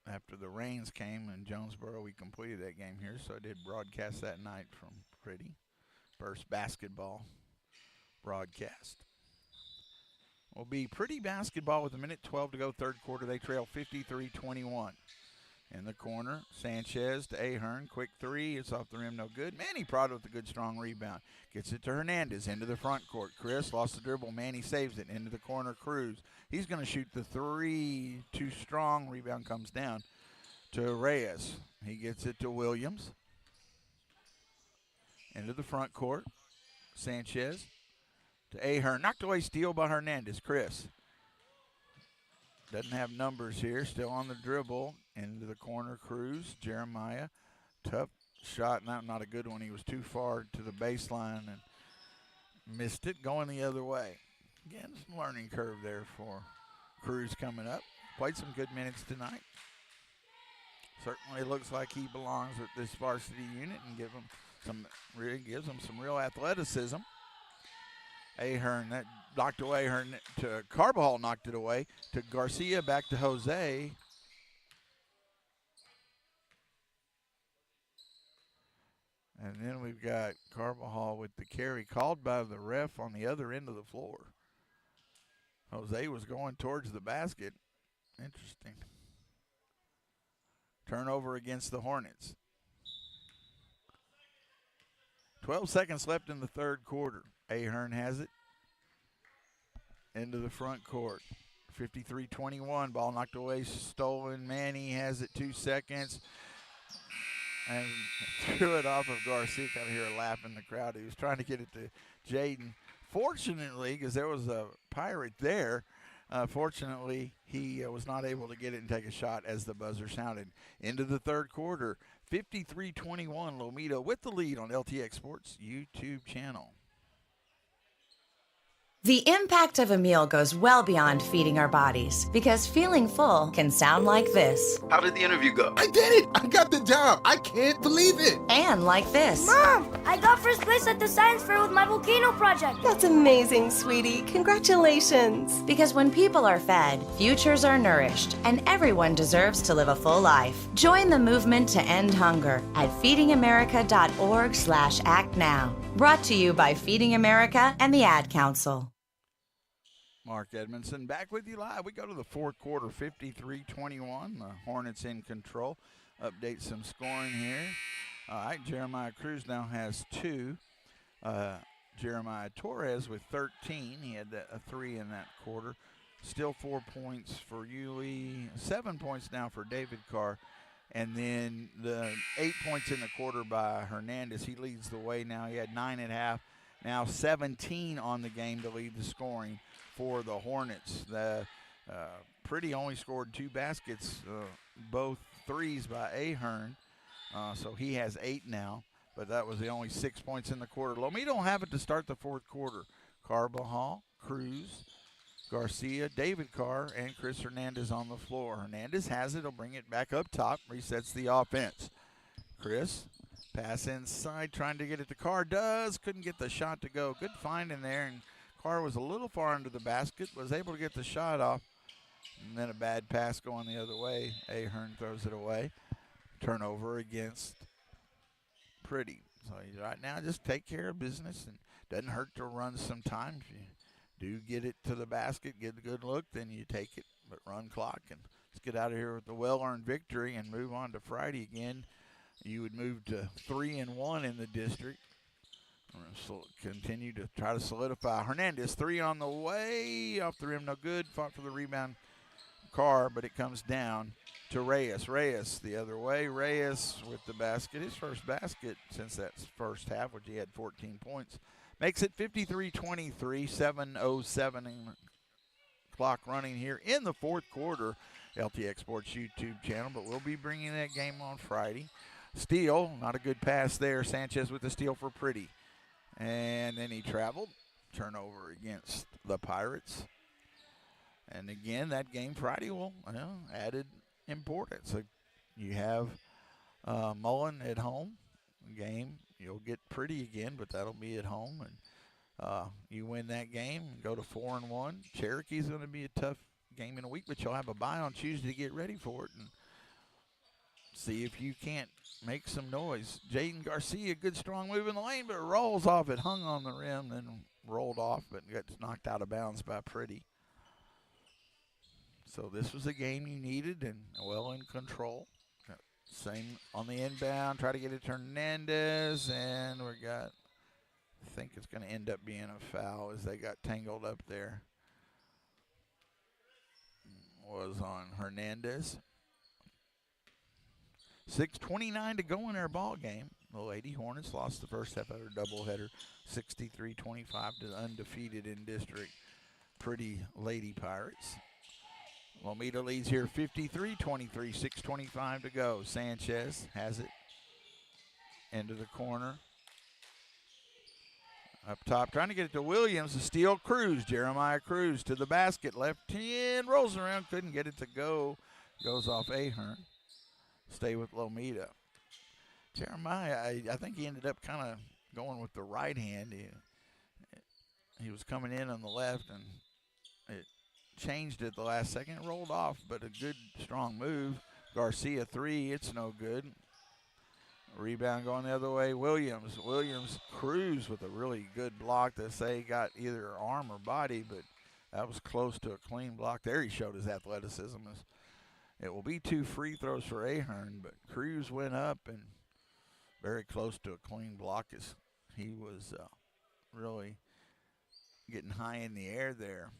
after the rains came in Jonesboro, we completed that game here. So I did broadcast that night from Pretty. First basketball broadcast. Will be Pretty basketball with a minute 12 to go, third quarter. They trail 53-21. In the corner, Sanchez to Ahern. Quick three. It's off the rim, no good. Manny Prado with a good, strong rebound. Gets it to Hernandez into the front court. Chris lost the dribble. Manny saves it into the corner. Cruz. He's going to shoot the three. Too strong. Rebound comes down to Reyes. He gets it to Williams. Into the front court. Sanchez to Ahern. Knocked away, steal by Hernandez. Chris. Doesn't have numbers here. Still on the dribble. Into the corner, Cruz. Jeremiah. Tough shot. Not a good one. He was too far to the baseline and missed it. Going the other way. Again, some learning curve there for Cruz coming up. Played some good minutes tonight. Certainly looks like he belongs with this varsity unit and gives him some real athleticism. Ahern, that knocked away. Ahern to Carbajal, knocked it away. To Garcia, back to Jose. And then we've got Carbajal with the carry called by the ref on the other end of the floor. Jose was going towards the basket. Interesting. Turnover against the Hornets. 12 seconds left in the third quarter. Ahern has it. Into the front court. 53-21. Ball knocked away, stolen. Manny has it, 2 seconds. And threw it off of Garcia. Kind of hear a laugh in the crowd. He was trying to get it to Jaden. Fortunately, because there was a Pirate there, fortunately, he was not able to get it and take a shot as the buzzer sounded. Into the third quarter, 53-21, Lomita with the lead on LTX Sports YouTube channel. The impact of a meal goes well beyond feeding our bodies, because feeling full can sound like this. How did the interview go? I did it! I got the job! I can't believe it! And like this. Mom, I got first place at the science fair with my volcano project. That's amazing, sweetie. Congratulations. Because when people are fed, futures are nourished, and everyone deserves to live a full life. Join the movement to end hunger at feedingamerica.org/act now. Brought to you by Feeding America and the Ad Council. Mark Edmondson back with you live. We go to the fourth quarter, 53-21. The Hornets in control. Update some scoring here. All right, Jeremiah Cruz now has 2. Jeremiah Torres with 13. He had a 3 in that quarter. Still 4 points for Yulee. 7 points now for David Carr. And then the 8 points in the quarter by Hernandez. He leads the way now. He had 9 at half. Now 17 on the game to lead the scoring for the Hornets. The Pretty only scored 2 baskets, both threes by Ahern. So he has 8 now, but that was the only 6 points in the quarter. Lomita don't have it to start the fourth quarter. Carbajal, Cruz, Garcia, David Carr, and Chris Hernandez on the floor. Hernandez has it. He'll bring it back up top, resets the offense. Chris, pass inside, trying to get it to Carr. Couldn't get the shot to go. Good find in there, and Carr was a little far under the basket, was able to get the shot off, and then a bad pass going the other way. Ahern throws it away. Turnover against Pretty. So right now, just take care of business, and doesn't hurt to run sometimes. If you do get it to the basket, get a good look, then you take it, but run clock. And let's get out of here with the well-earned victory and move on to Friday again. You would move to 3-1 in the district. So continue to try to solidify. Hernandez, 3 on the way, off the rim, no good. Fought for the rebound, Carr, but it comes down to Reyes. Reyes the other way. Reyes with the basket. His first basket since that first half, which he had 14 points. Makes it 53-23, 7:07 clock running here in the fourth quarter. LTX Sports YouTube channel, but we'll be bringing that game on Friday. Steal, not a good pass there. Sanchez with the steal for Pretty. And then he traveled. Turnover against the Pirates. And again, that game Friday will added importance. So you have Mullen at home. Game, you'll get Pretty again, but that'll be at home. And you win that game and go to 4-1. Cherokee's going to be a tough game in a week, but you'll have a bye on Tuesday to get ready for it and see if you can't make some noise. Jaden Garcia, good strong move in the lane, but it rolls off. It hung on the rim, then rolled off, but gets knocked out of bounds by Pretty. So this was a game you needed and well in control. Same on the inbound, try to get it to Hernandez, and we got, I think it's going to end up being a foul as they got tangled up there. Was on Hernandez. 6:29 to go in our ball game. The Lady Hornets lost the first half of their doubleheader, 63-25 to the undefeated in district Pretty Lady Pirates. Lomita leads here 53-23, 6:25 to go. Sanchez has it into the corner. Up top, trying to get it to Williams. The steal, Cruz. Jeremiah Cruz to the basket. Left hand, rolls around, couldn't get it to go. Goes off Ahern. Stay with Lomita. Jeremiah, I think he ended up kind of going with the right hand. He was coming in on the left, and it changed at the last second. It rolled off, but a good, strong move. Garcia 3, it's no good. Rebound going the other way. Williams, Cruz with a really good block. They say he got either arm or body, but that was close to a clean block. There he showed his athleticism. It will be 2 free throws for Ahern, but Cruz went up and very close to a clean block as he was really getting high in the air there.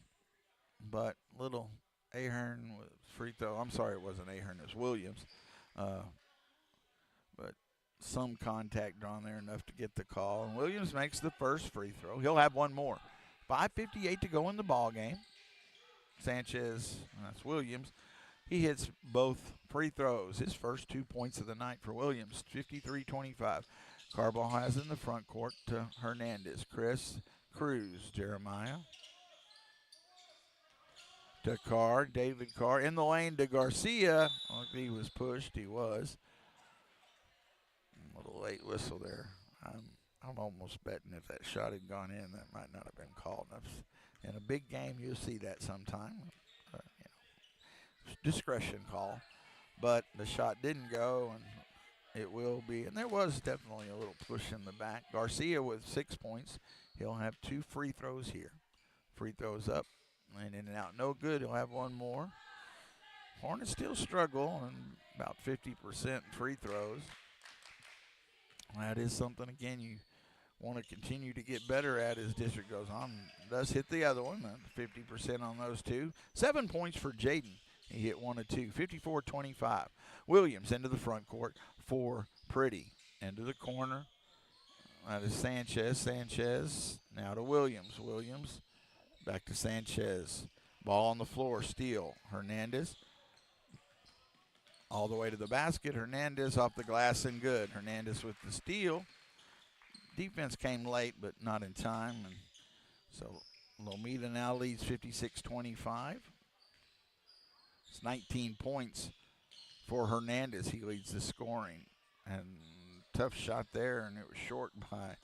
But little Ahern with free throw. I'm sorry, it wasn't Ahern, it was Williams. But some contact on there enough to get the call. And Williams makes the first free throw. He'll have one more. 5:58 to go in the ball game. Sanchez, that's Williams. He hits both free throws. His first 2 points of the night for Williams, 53-25. Carball has in the front court to Hernandez. Cruz, Jeremiah. To Carr, David Carr. In the lane to Garcia. Oh, he was pushed, he was. A little late whistle there. I'm almost betting if that shot had gone in, that might not have been called. In a big game, you'll see that sometime. Discretion call, but the shot didn't go, and it will be. And there was definitely a little push in the back. Garcia with 6 points. He'll have 2 free throws here. Free throws up and in and out. No good. He'll have one more. Hornets still struggle and about 50% free throws. That is something, again, you want to continue to get better at as district goes on. Does hit the other one, 50% on those 2. 7 points for Jaden. He hit 1 of 2, 54-25. Williams into the front court for Pretty. Into the corner. That is Sanchez. Sanchez now to Williams. Williams back to Sanchez. Ball on the floor. Steal. Hernandez all the way to the basket. Hernandez off the glass and good. Hernandez with the steal. Defense came late, but not in time. And so Lomita now leads 56-25. It's 19 points for Hernandez. He leads the scoring. And tough shot there, and it was short by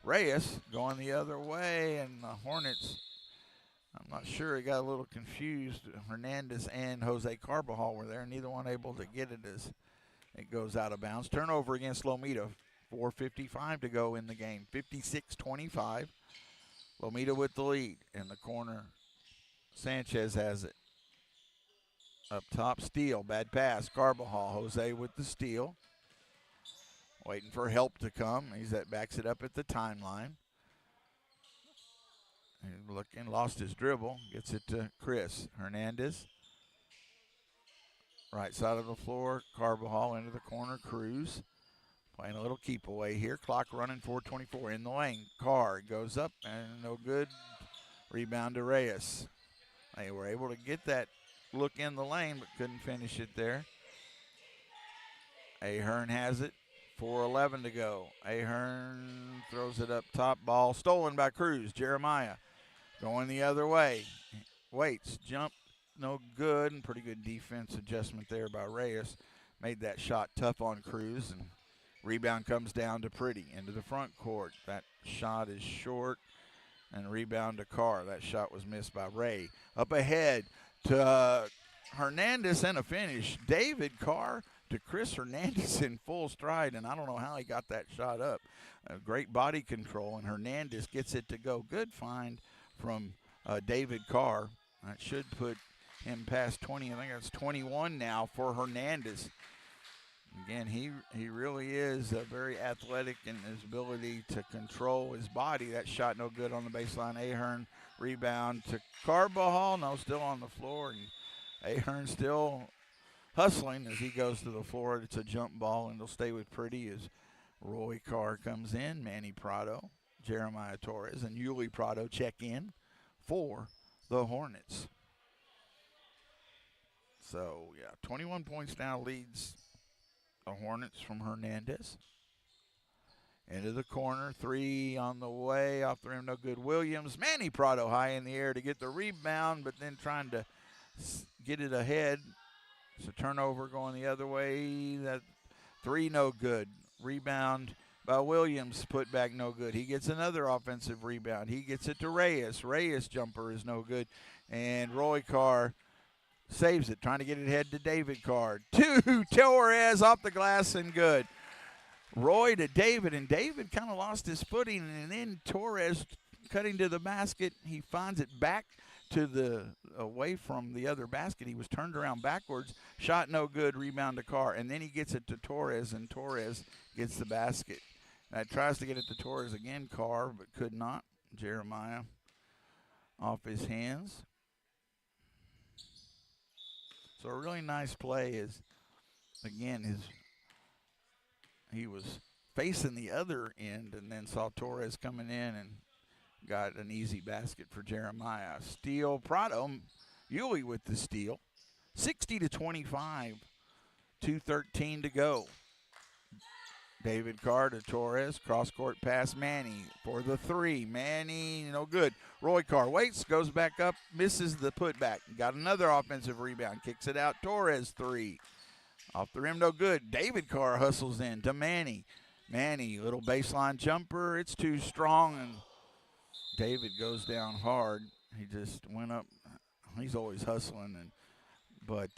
Reyes going the other way, and the Hornets, I'm not sure, he got a little confused. Hernandez and Jose Carbajal were there, neither one able to get it as it goes out of bounds. Turnover against Lomita, 4:55 to go in the game, 56-25. Lomita with the lead in the corner. Sanchez has it. Up top, steal, bad pass, Carbajal, Jose with the steal. Waiting for help to come. Backs it up at the timeline. Looking, lost his dribble. Gets it to Chris Hernandez. Right side of the floor, Carbajal into the corner, Cruz. Playing a little keep away here. Clock running, 4:24 in the lane. Carr goes up and no good. Rebound to Reyes. They were able to get that look in the lane, but couldn't finish it there. Ahern has it. 4:11 to go. Ahern throws it up top. Ball stolen by Cruz. Jeremiah going the other way. Waits. Jump. No good. And pretty good defense adjustment there by Reyes. Made that shot tough on Cruz. And rebound comes down to Pretty into the front court. That shot is short. And rebound to Carr. That shot was missed by Ray. Up ahead to Hernandez and a finish. David Carr to Chris Hernandez in full stride, and I don't know how he got that shot up. Great body control, and Hernandez gets it to go. Good find from David Carr. That should put him past 20. I think that's 21 now for Hernandez. Again, he really is very athletic in his ability to control his body. That shot no good on the baseline. Ahern rebound to Carbajal. No, still on the floor. And Ahern still hustling as he goes to the floor. It's a jump ball, and it'll stay with Pretty as Roy Carr comes in. Manny Prado, Jeremiah Torres, and Yuli Prado check in for the Hornets. So, yeah, 21 points now leads the Hornets from Hernandez. Into the corner, three on the way, off the rim, no good. Williams, Manny Prado high in the air to get the rebound, but then trying to get it ahead. It's a turnover going the other way. That three, no good. Rebound by Williams, put back, no good. He gets another offensive rebound. He gets it to Reyes. Reyes jumper is no good. And Roy Carr saves it, trying to get it ahead to David Carr. To Torres off the glass and good. Roy to David, and David kind of lost his footing, and then Torres cutting to the basket. He finds it back to away from the other basket. He was turned around backwards. Shot no good, rebound to Carr, and then he gets it to Torres, and Torres gets the basket. Tries to get it to Torres again, Carr, but could not. Jeremiah off his hands. So a really nice play is, again, he was facing the other end and then saw Torres coming in and got an easy basket for Jeremiah. Steal, Prado, Yuli with the steal. 60-25, 2:13 to go. David Carr to Torres, cross-court pass, Manny for the three. Manny, no good. Roy Carr waits, goes back up, misses the putback. Got another offensive rebound, kicks it out. Torres, three. Off the rim, no good. David Carr hustles in to Manny. Manny, little baseline jumper. It's too strong, and David goes down hard. He just went up. He's always hustling, but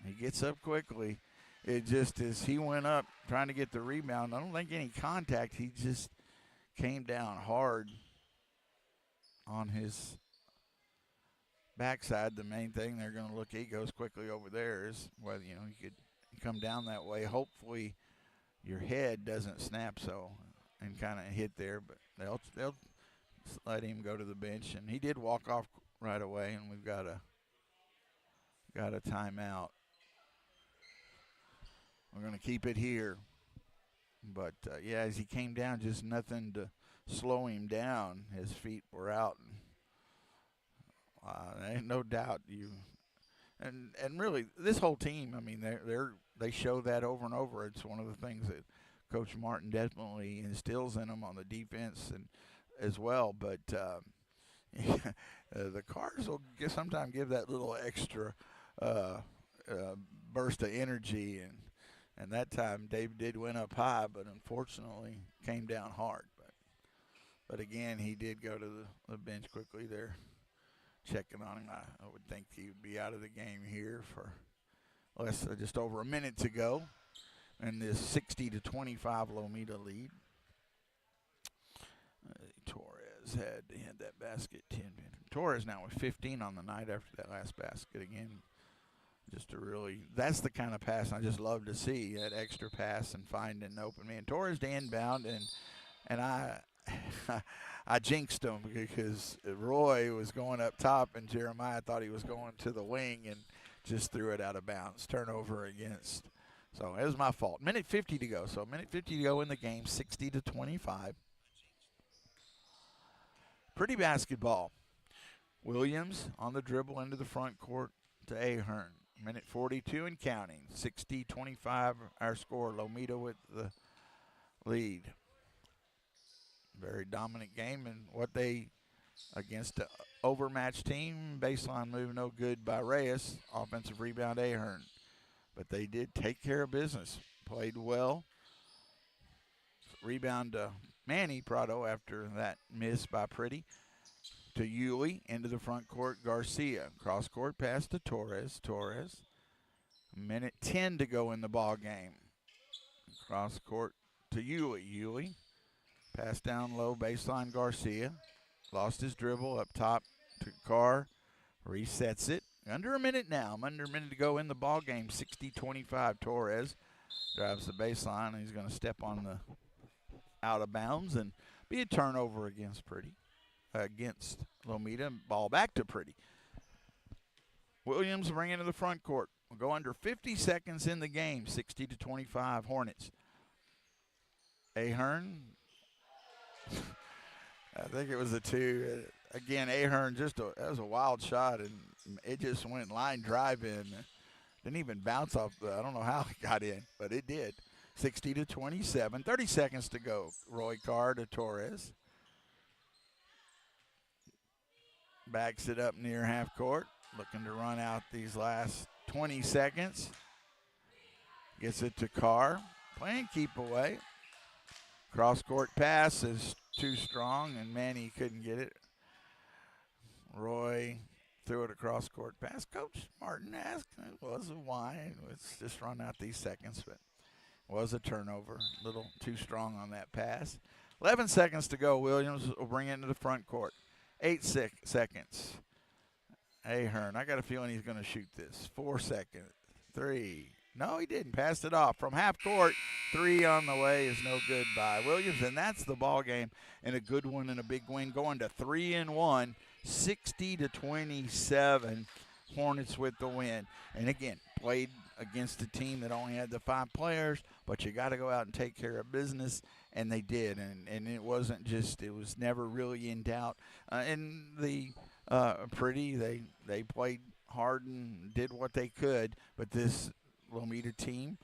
he gets up quickly. It just as he went up trying to get the rebound, I don't think any contact. He just came down hard on his backside. The main thing they're going to look, he goes quickly over there, is whether, you could come down that way. Hopefully your head doesn't snap and kind of hit there, but they'll let him go to the bench. And he did walk off right away, and we've got a timeout. We're going to keep it here. But, yeah, as he came down, just nothing to slow him down. His feet were out. And, ain't no doubt and really, this whole team, I mean, they show that over and over. It's one of the things that Coach Martin definitely instills in them on the defense and as well. But the Cards will sometimes give that little extra burst of energy, and that time Dave did win up high, but unfortunately came down hard. But But again, he did go to the bench quickly there, checking on him. I would think he would be out of the game here for just over a minute to go in this 60-25 Lomita lead. Torres had that basket 10. Torres now with 15 on the night after that last basket again. Just to really, that's the kind of pass I just love to see, that extra pass and find an open man. Torres to inbound, and I I jinxed him because Roy was going up top and Jeremiah thought he was going to the wing and just threw it out of bounds. Turnover against. So it was my fault. Minute 50 to go. So minute 50 to go in the game, 60-25. Pretty basketball. Williams on the dribble into the front court to Ahern. Minute 42 and counting. 60-25 our score. Lomita with the lead. Very dominant game, and what they, against an overmatched team, baseline move no good by Reyes. Offensive rebound Ahern. But they did take care of business. Played well. Rebound to Manny Prado after that miss by Pretty. To Yulee, into the front court, Garcia. Cross court pass to Torres. Torres. Minute 10 to go in the ball game. Cross court to Yulee. Yulee. Pass down low, baseline Garcia. Lost his dribble up top to Carr. Resets it. Under a minute now. Under a minute to go in the ball game. 60-25. Torres drives the baseline, and he's going to step on the out of bounds and be a turnover against Pretty. Against Lomita. Ball back to Pretty. Williams bring into the front court. We'll go under 50 seconds in the game. 60-25 Hornets. Ahern. I think it was a two. Again, Ahern that was a wild shot, and it just went line drive in. Didn't even bounce off I don't know how it got in, but it did. 60-27. 30 seconds to go. Roy Carr to Torres. Backs it up near half court. Looking to run out these last 20 seconds. Gets it to Carr. Playing keep away. Cross court pass is too strong, and Manny couldn't get it. Roy threw it across court pass. Coach Martin asked, it was a why. Let's just run out these seconds, but it was a turnover. A little too strong on that pass. 11 seconds to go. Williams will bring it into the front court. 8 seconds. Ahern, I got a feeling he's going to shoot this. 4 seconds. 3. No, he didn't. Passed it off from half court. 3 on the way is no good by Williams, and that's the ball game, and a good one and a big win. Going to 3-1, 60-27. Hornets with the win. And again, played against a team that only had the 5 players, but you got to go out and take care of business, and they did. And it wasn't just, it was never really in doubt. And the Pretty, they played hard and did what they could, but this Lomita team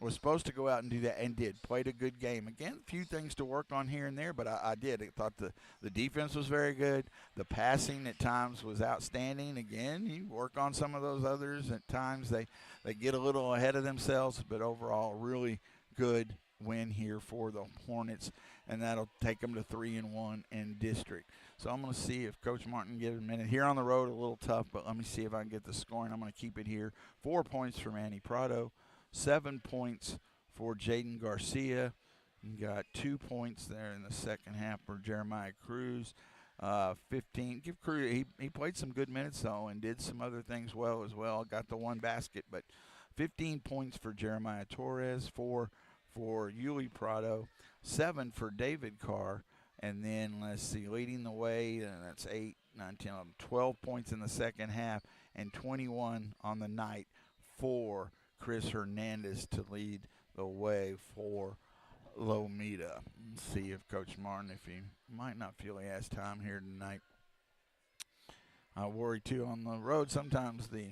was supposed to go out and do that and did. Played a good game. Again, a few things to work on here and there, but I did. I thought the defense was very good. The passing at times was outstanding. Again, you work on some of those others. At times they get a little ahead of themselves, but overall really good win here for the Hornets, and that'll take them to 3-1 in district. So I'm going to see if Coach Martin gives a minute. Here on the road, a little tough, but let me see if I can get the scoring. I'm going to keep it here. 4 points for Manny Prado. 7 points for Jaden Garcia. You got 2 points there in the second half for Jeremiah Cruz. 15. Give Cruz. He played some good minutes though and did some other things well as well. Got the 1 basket, but 15 points for Jeremiah Torres. 4 for Yulee Prado. 7 for David Carr. And then let's see, leading the way. That's 8, 9, 10, 11, 12 points in the second half and 21 on the night for Chris Hernandez to lead the way for Lomita. Let's see if Coach Martin, if he might not feel he has time here tonight. I worry too on the road. Sometimes the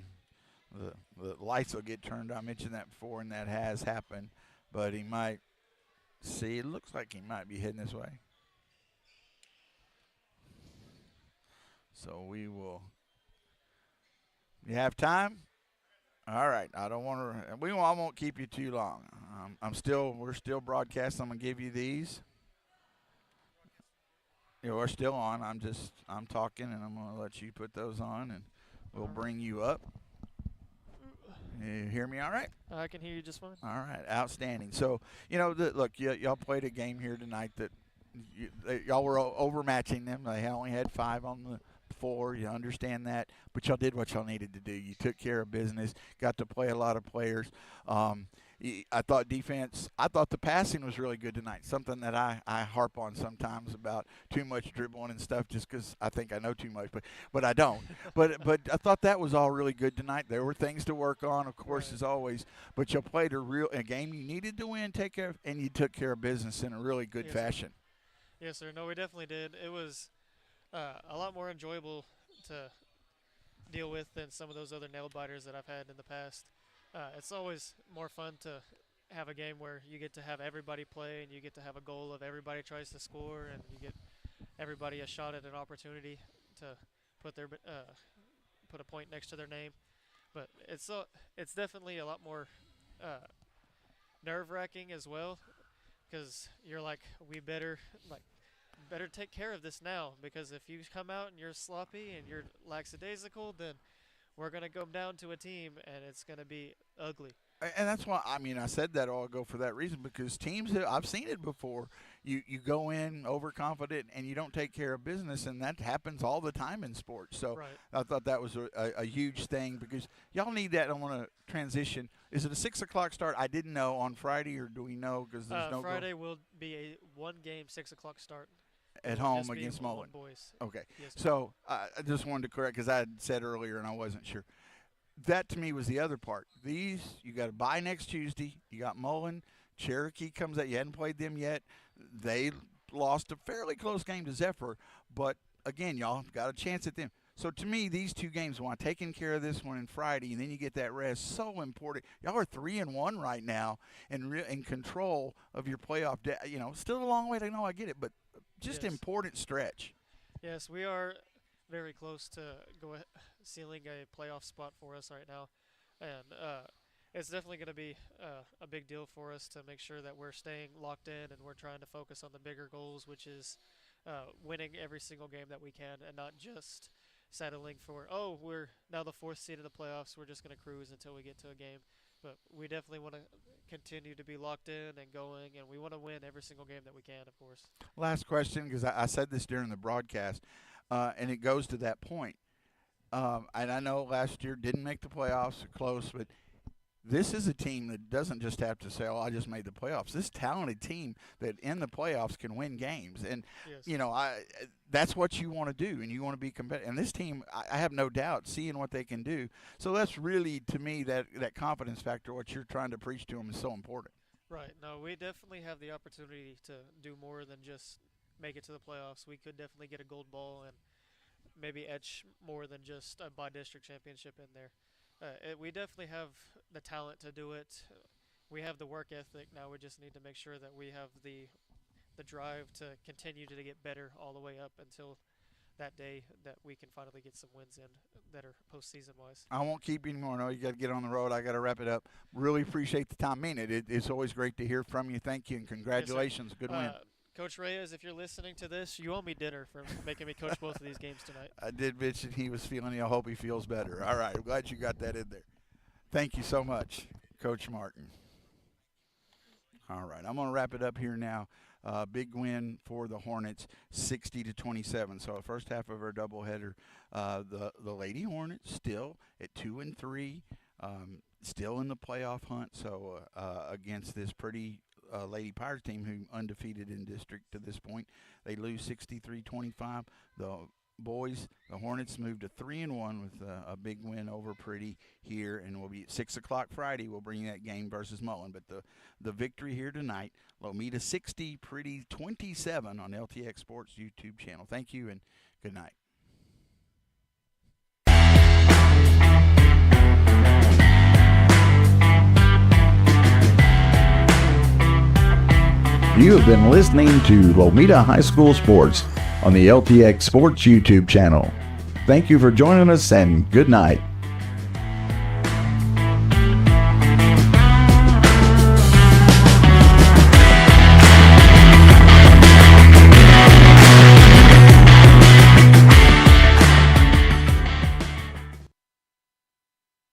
lights will get turned on. I mentioned that before, and that has happened. But he might see. It looks like he might be heading this way. So we will. You have time? All right, I don't want to. I won't keep you too long. We're still broadcasting. I'm gonna give you these. We're still on. I'm talking, and I'm going to let you put those on, and we'll bring you up. You hear me all right? I can hear you just fine. All right, outstanding. So, look, y'all played a game here tonight that y'all were overmatching them. They only had 5 on the floor. You understand that. But y'all did what y'all needed to do. You took care of business, got to play a lot of players. I thought the passing was really good tonight, something that I harp on sometimes about too much dribbling and stuff just because I think I know too much, but I don't. but I thought that was all really good tonight. There were things to work on, of course, as always, but you played a game you needed to win, and you took care of business in a really good fashion. Yes, sir. No, we definitely did. It was a lot more enjoyable to deal with than some of those other nail biters that I've had in the past. It's always more fun to have a game where you get to have everybody play and you get to have a goal of everybody tries to score and you get everybody a shot at an opportunity to put a point next to their name. But it's definitely a lot more nerve-wracking as well because you're like, we better take care of this now, because if you come out and you're sloppy and you're lackadaisical, then we're going to go down to a team, and it's going to be ugly. And that's why, I said that all go for that reason, because teams, I've seen it before. You go in overconfident and you don't take care of business, and that happens all the time in sports. So right. I thought that was a huge thing, because y'all need that. I want to transition. Is it a 6 o'clock start? I didn't know on Friday, or do we know? Because there's no Friday will be a one-game 6 o'clock start. At home against Mullen. Boys. Okay. Yes, so I just wanted to correct, because I had said earlier and I wasn't sure. That to me was the other part. You got to bye next Tuesday. You got Mullen. Cherokee comes out. You hadn't played them yet. They lost a fairly close game to Zephyr, but again, y'all got a chance at them. So to me, these 2 games, while taking care of this one on Friday, and then you get that rest, so important. Y'all are 3-1 right now, and in control of your playoff. Still a long way to go. I get it, but just important stretch. Yes, we are very close to sealing a playoff spot for us right now, and it's definitely going to be a big deal for us to make sure that we're staying locked in and we're trying to focus on the bigger goals, which is winning every single game that we can, and not just settling for, we're now the 4th seed in the playoffs, we're just going to cruise until we get to a game. But we definitely want to continue to be locked in and going, and we want to win every single game that we can, of course. Last question, because I said this during the broadcast, and it goes to that point. And I know last year didn't make the playoffs, close, but this is a team that doesn't just have to say, I just made the playoffs. This talented team that in the playoffs can win games. And, that's what you want to do, and you want to be competitive. And this team, I have no doubt, seeing what they can do. So that's really, to me, that confidence factor, what you're trying to preach to them, is so important. Right. No, we definitely have the opportunity to do more than just make it to the playoffs. We could definitely get a gold ball and maybe etch more than just a by-district championship in there. We definitely have the talent to do it. We have the work ethic. Now we just need to make sure that we have the drive to continue to get better all the way up until that day that we can finally get some wins in that are postseason wise. I won't keep you anymore. No, you got to get on the road. I got to wrap it up. Really appreciate the time. It's always great to hear from you. Thank you, and congratulations. Yes, good win. Coach Reyes, if you're listening to this, you owe me dinner for making me coach both of these games tonight. I did mention he was feeling it. I hope he feels better. All right. I'm glad you got that in there. Thank you so much, Coach Martin. All right. I'm going to wrap it up here now. Big win for the Hornets, 60-27. So the first half of our doubleheader, the Lady Hornets still at 2-3, still in the playoff hunt. So against this pretty Lady Pirates team, who undefeated in district to this point, they lose 63-25. The boys, the Hornets, moved to 3-1 with a big win over Pretty here, and we'll be at 6 o'clock Friday. We'll bring that game versus Mullen. But the victory here tonight, Lomita 60, Pretty 27 on LTX Sports YouTube channel. Thank you, and good night. You have been listening to Lomita High School Sports on the LTX Sports YouTube channel. Thank you for joining us, and good night.